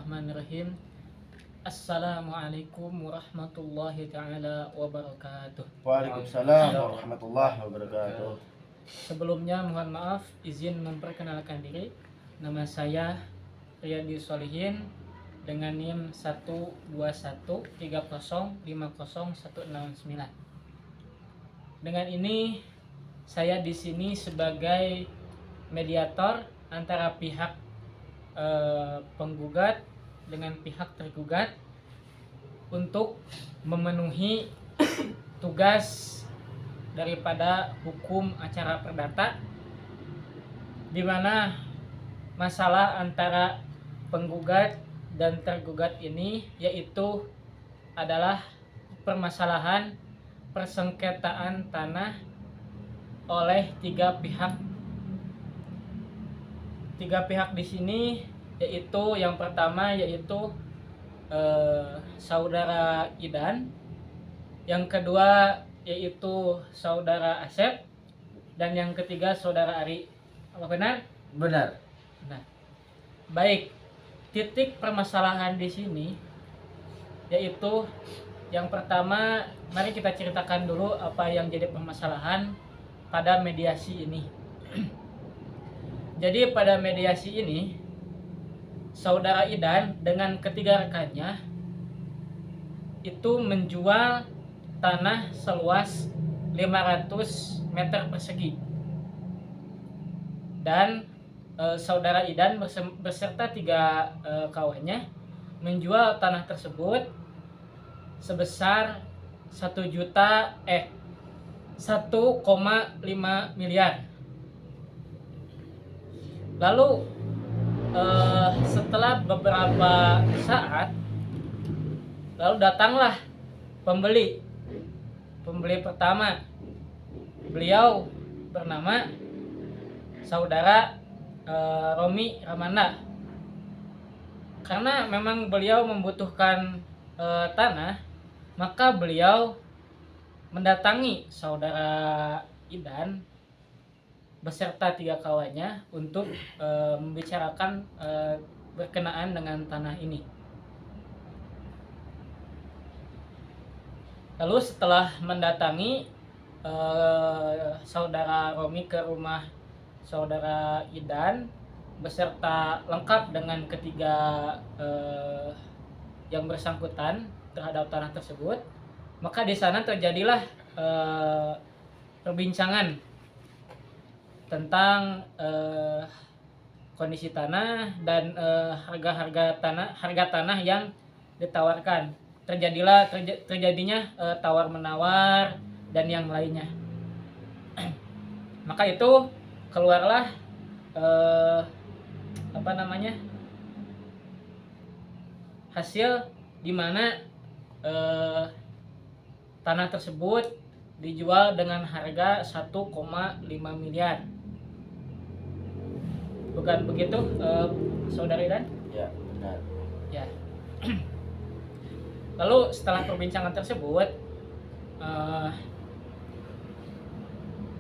Bismillahirrahmanirrahim. Assalamualaikum warahmatullahi taala wabarakatuh. Waalaikumsalam warahmatullahi wabarakatuh. Sebelumnya mohon maaf, izin memperkenalkan diri. Nama saya Riyadi Solihin dengan NIM 12130500169. Dengan ini saya di sini sebagai mediator antara pihak penggugat dengan pihak tergugat untuk memenuhi tugas daripada hukum acara perdata, di mana masalah antara penggugat dan tergugat ini yaitu adalah permasalahan persengketaan tanah oleh tiga pihak di sini, yaitu yang pertama yaitu saudara Idan, yang kedua yaitu saudara Asep, dan yang ketiga saudara Ari. Apa benar? Benar. Nah, baik. Titik permasalahan di sini yaitu yang pertama, mari kita ceritakan dulu apa yang jadi permasalahan pada mediasi ini. Jadi pada mediasi ini, saudara Idan dengan ketiga rekannya itu menjual tanah seluas 500 meter persegi. Dan saudara Idan beserta tiga kawannya menjual tanah tersebut sebesar 1,5 miliar. Lalu setelah beberapa saat, lalu datanglah pembeli pertama. Beliau bernama saudara Romi Ramanda. Karena memang beliau membutuhkan tanah, maka beliau mendatangi saudara Idan beserta tiga kawannya untuk membicarakan berkenaan dengan tanah ini. Lalu setelah mendatangi saudara Romi ke rumah saudara Idan beserta lengkap dengan ketiga yang bersangkutan terhadap tanah tersebut, maka di sana terjadilah perbincangan tentang kondisi tanah dan harga tanah yang ditawarkan. Terjadinya tawar menawar dan yang lainnya. Maka itu keluarlah hasil di mana tanah tersebut dijual dengan harga 1,5 miliar. Bukan begitu, saudara Idan? Ya, benar. Ya. Lalu setelah perbincangan tersebut,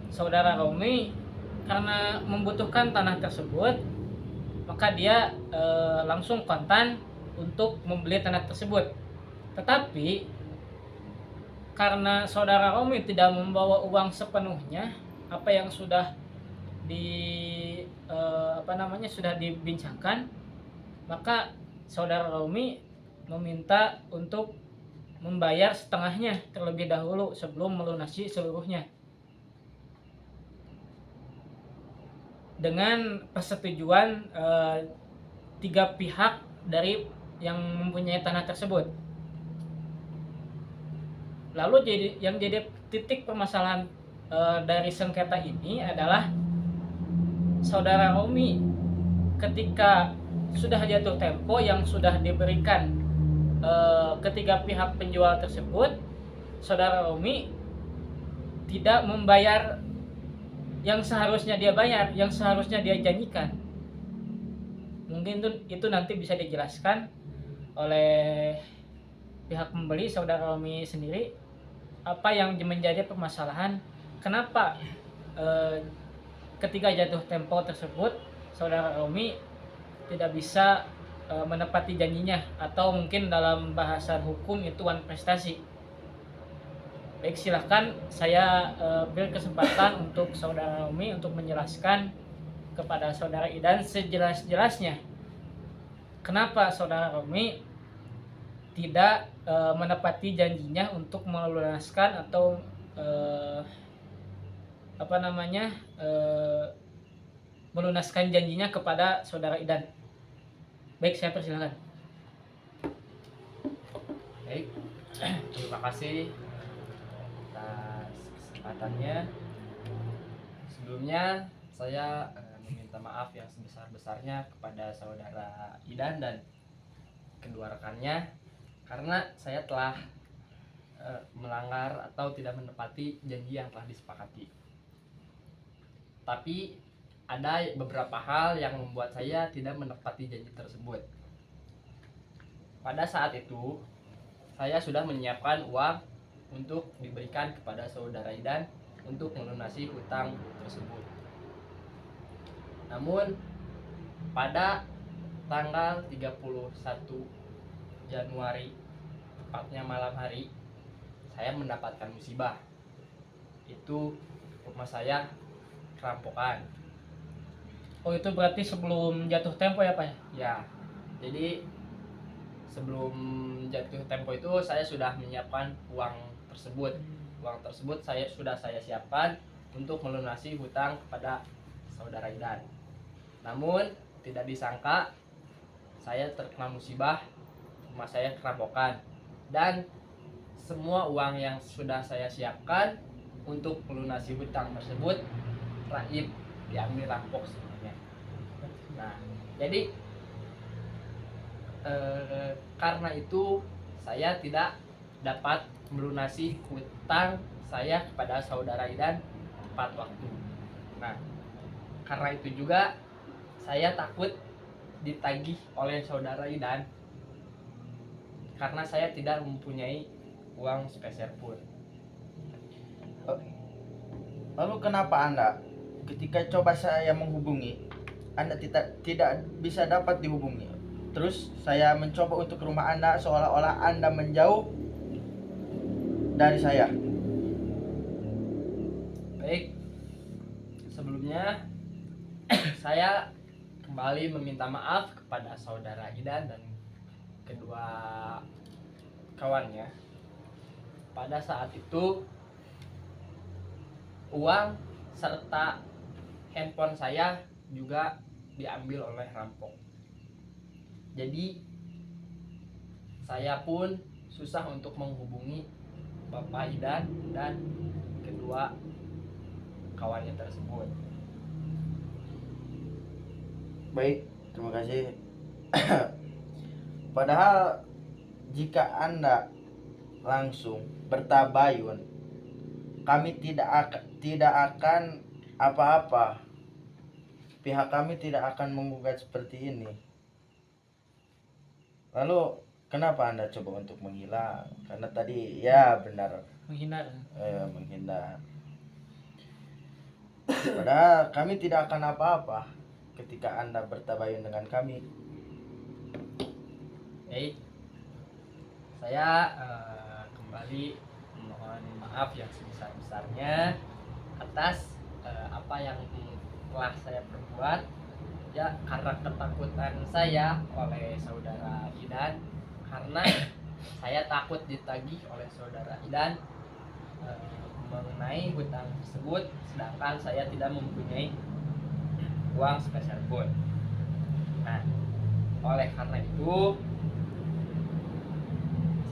saudara Romi karena membutuhkan tanah tersebut, maka dia langsung kontan untuk membeli tanah tersebut. Tetapi karena saudara Romi tidak membawa uang sepenuhnya apa yang sudah sudah dibincangkan, maka saudara Romi meminta untuk membayar setengahnya terlebih dahulu sebelum melunasi seluruhnya, dengan persetujuan tiga pihak dari yang mempunyai tanah tersebut. Lalu yang jadi titik permasalahan dari sengketa ini adalah saudara Romi ketika sudah jatuh tempo yang sudah diberikan ketiga pihak penjual tersebut, saudara Romi tidak membayar yang seharusnya dia bayar, yang seharusnya dia janjikan. Mungkin itu nanti bisa dijelaskan oleh pihak pembeli, saudara Romi sendiri, apa yang menjadi permasalahan, kenapa ketika jatuh tempo tersebut saudara Romi tidak bisa menepati janjinya, atau mungkin dalam bahasan hukum itu wan prestasi. Baik, silahkan saya beri kesempatan untuk saudara Romi untuk menjelaskan kepada saudara Idan sejelas-jelasnya kenapa saudara Romi tidak menepati janjinya untuk melunaskan atau melunaskan janjinya kepada saudara Idan. Baik, saya persilakan. Baik, terima kasih atas kesempatannya. Sebelumnya saya meminta maaf yang sebesar-besarnya kepada saudara Idan dan kedua rekannya karena saya telah melanggar atau tidak menepati janji yang telah disepakati. Tapi ada beberapa hal yang membuat saya tidak menepati janji tersebut. Pada saat itu saya sudah menyiapkan uang untuk diberikan kepada saudara Idan untuk melunasi hutang tersebut. Namun pada tanggal 31 Januari, tepatnya malam hari, saya mendapatkan musibah. Itu rumah saya kerampokan. Oh, itu berarti sebelum jatuh tempo ya Pak ya? Ya, jadi sebelum jatuh tempo itu saya sudah menyiapkan uang tersebut. Uang tersebut saya siapkan untuk melunasi hutang kepada saudara Idan. Namun tidak disangka saya terkena musibah, rumah saya kerampokan, dan semua uang yang sudah saya siapkan untuk melunasi hutang tersebut raib, diambil rampok semuanya. Nah, jadi karena itu saya tidak dapat melunasi hutang saya kepada saudara Idan tepat waktu. Nah, karena itu juga saya takut ditagih oleh saudara Idan karena saya tidak mempunyai uang sepeser pun. Lalu kenapa Anda ketika coba saya menghubungi Anda tidak bisa dapat dihubungi? Terus saya mencoba untuk ke rumah Anda seolah-olah Anda menjauh dari saya. Baik, sebelumnya saya kembali meminta maaf kepada saudara Idan dan kedua kawannya. Pada saat itu uang serta handphone saya juga diambil oleh rampok. Jadi saya pun susah untuk menghubungi Bapak Idan dan kedua kawannya tersebut. Baik, terima kasih. Padahal jika Anda langsung bertabayun, kami tidak akan apa-apa. Pihak kami tidak akan menggugat seperti ini. Lalu kenapa Anda coba untuk menghilang? Karena tadi ya benar Menghindar. menghindar. Padahal kami tidak akan apa-apa ketika Anda bertabayun dengan kami. Baik, saya kembali mohon maaf yang sebesar-besarnya atas apa yang telah saya perbuat, ya, karena ketakutan saya oleh saudara Idan, karena saya takut ditagih oleh saudara Idan mengenai hutang tersebut, sedangkan saya tidak mempunyai uang sepeser pun. Nah, oleh karena itu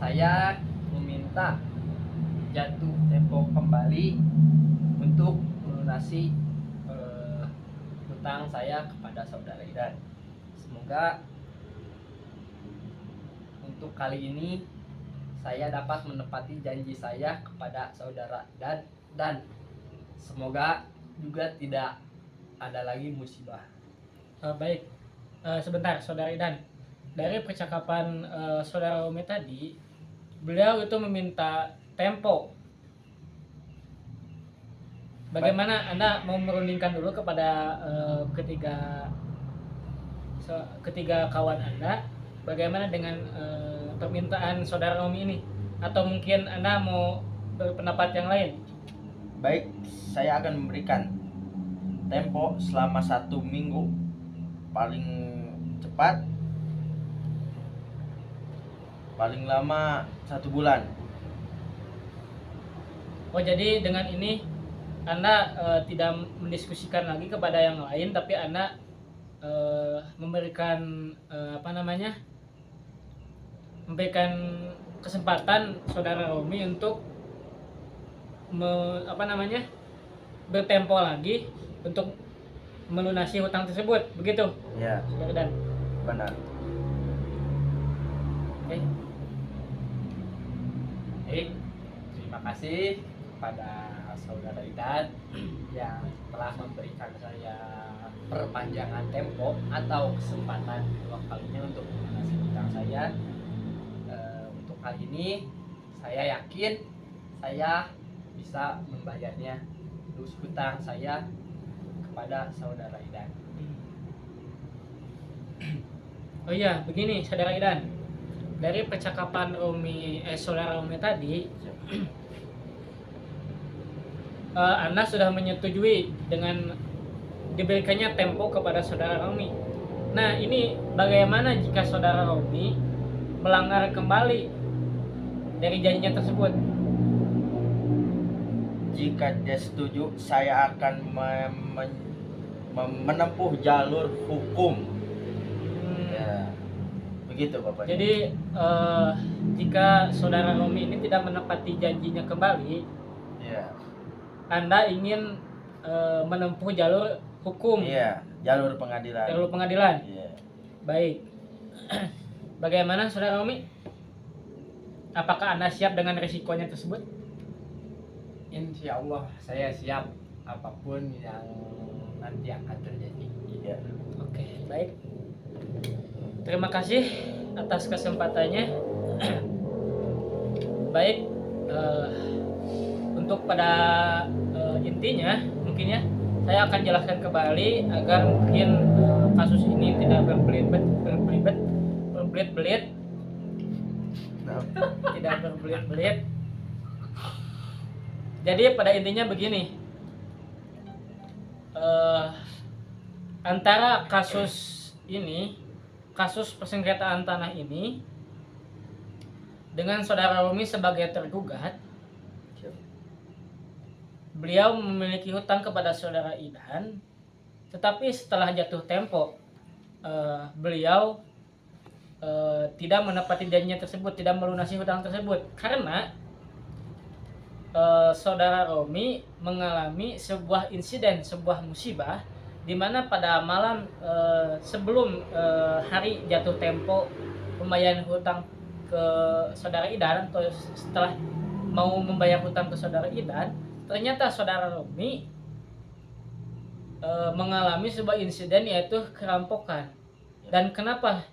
saya meminta jatuh tempo kembali untuk melunasi hutang saya kepada saudara Idan. Semoga untuk kali ini saya dapat menepati janji saya kepada saudara Idan, dan semoga juga tidak ada lagi musibah. Baik, sebentar saudara Idan. Dari percakapan saudara Umi tadi, beliau itu meminta tempo. Bagaimana Anda mau merundingkan dulu kepada ketiga ketiga kawan Anda, bagaimana dengan permintaan saudara Romi ini? Atau mungkin Anda mau berpendapat yang lain? Baik, saya akan memberikan tempo selama 1 minggu, paling cepat paling lama 1 bulan. Oh, jadi dengan ini Anda tidak mendiskusikan lagi kepada yang lain, tapi Anda memberikan memberikan kesempatan saudara Romi untuk bertempo lagi untuk melunasi hutang tersebut, begitu? Ya, Saudara Dan. benar. Oke. Baik, terima kasih kepada saudara Idan yang telah memberikan saya perpanjangan tempo atau kesempatan dua kalinya untuk melunasi hutang saya. Untuk kali ini saya yakin saya bisa membayarnya hutang saya kepada saudara Idan. Oh iya, begini saudara Idan. Dari percakapan saudara Romi tadi, Anda sudah menyetujui dengan diberikannya tempo kepada saudara Romi. Nah, ini bagaimana jika saudara Romi melanggar kembali dari janjinya tersebut? Jika dia setuju, saya akan menempuh jalur hukum. Ya, begitu Bapak. Jadi jika saudara Romi ini tidak menepati janjinya kembali, ya, Anda ingin menempuh jalur hukum, iya, jalur pengadilan. jalur pengadilan. Iya. Baik. Bagaimana saudara Romi? Apakah Anda siap dengan risikonya tersebut? Insya Allah saya siap apapun yang nanti akan terjadi. Iya. Oke, baik. Terima kasih atas kesempatannya. Baik, untuk pada intinya mungkin ya saya akan jelaskan kembali agar mungkin kasus ini tidak berbelit-belit, tidak berbelit-belit. Jadi pada intinya begini, antara kasus persengketaan tanah ini dengan saudara Romi sebagai tergugat, beliau memiliki hutang kepada saudara Idan, tetapi setelah jatuh tempo beliau tidak menepati janjinya tersebut, tidak melunasi hutang tersebut karena saudara Romi mengalami sebuah insiden, sebuah musibah di mana pada malam sebelum hari jatuh tempo pembayaran hutang ke saudara Idan atau setelah mau membayar hutang ke saudara Idan, ternyata saudara Romi mengalami sebuah insiden yaitu kerampokan. Dan kenapa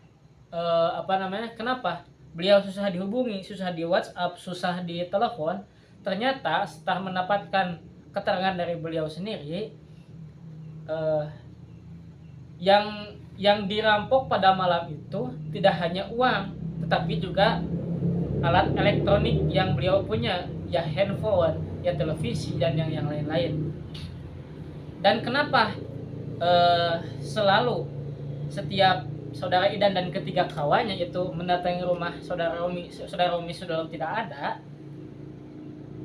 kenapa beliau susah dihubungi, susah di WhatsApp, susah di telepon? Ternyata setelah mendapatkan keterangan dari beliau sendiri, yang dirampok pada malam itu tidak hanya uang, tetapi juga alat elektronik yang beliau punya, ya handphone, ya televisi, dan yang lain-lain. Dan kenapa selalu setiap saudara Idan dan ketiga kawannya itu mendatangi rumah saudara Romi sudah tidak ada?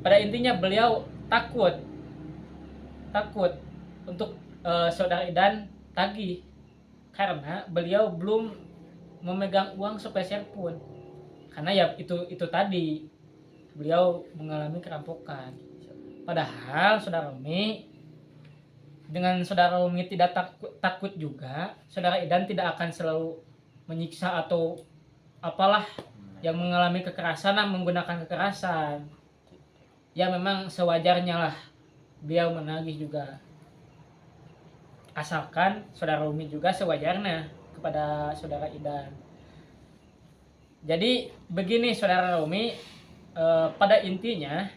Pada intinya beliau takut untuk saudara Idan tagih karena beliau belum memegang uang sepeser pun, karena ya itu tadi beliau mengalami kerampokan. Padahal saudara Romi, dengan saudara Romi tidak takut juga, saudara Idan tidak akan selalu menyiksa atau apalah yang mengalami kekerasan, menggunakan kekerasan. Ya memang sewajarnya lah beliau menagih juga, asalkan saudara Romi juga sewajarnya kepada saudara Idan. Jadi begini saudara Romi, pada intinya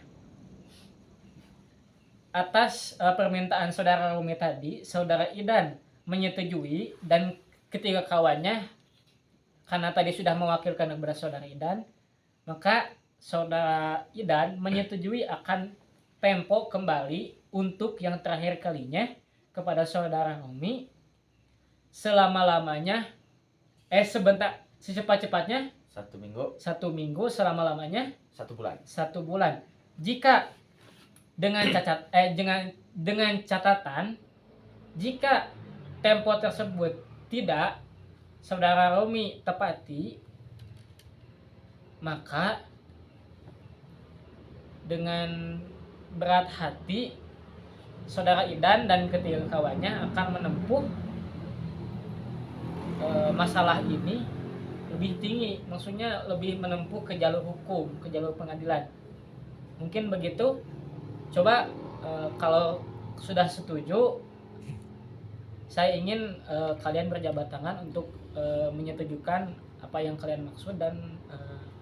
atas permintaan saudara Romi tadi, saudara Idan menyetujui dan ketiga kawannya, karena tadi sudah mewakilkan kepada saudara Idan, maka saudara Idan menyetujui akan tempo kembali untuk yang terakhir kalinya kepada saudara Romi selama-lamanya, secepat-cepatnya 1 minggu, 1 minggu, selama-lamanya 1 bulan. 1 bulan. Jika dengan catatan, jika tempo tersebut tidak saudara Romi tepati, maka dengan berat hati saudara Idan dan ketiga kawannya akan menempuh masalah ini lebih tinggi, maksudnya lebih menempuh ke jalur hukum, ke jalur pengadilan. Mungkin begitu. Coba kalau sudah setuju, saya ingin kalian berjabat tangan untuk menyetujukan apa yang kalian maksud dan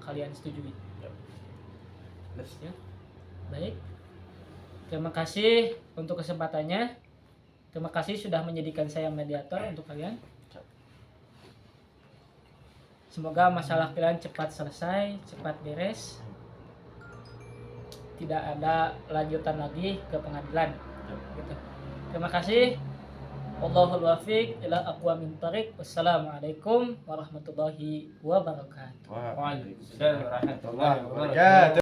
kalian setujui. Ya. Baik. Terima kasih untuk kesempatannya. Terima kasih sudah menjadikan saya mediator untuk kalian. Semoga masalah kalian cepat selesai, cepat beres. Tidak ada lanjutan lagi ke pengadilan. Gitu. Terima kasih. Wallahul wafiq ila aqwamit thariq. Wassalamualaikum warahmatullahi wabarakatuh. Waalaikumsalam warahmatullahi wabarakatuh. Wabarakatuh.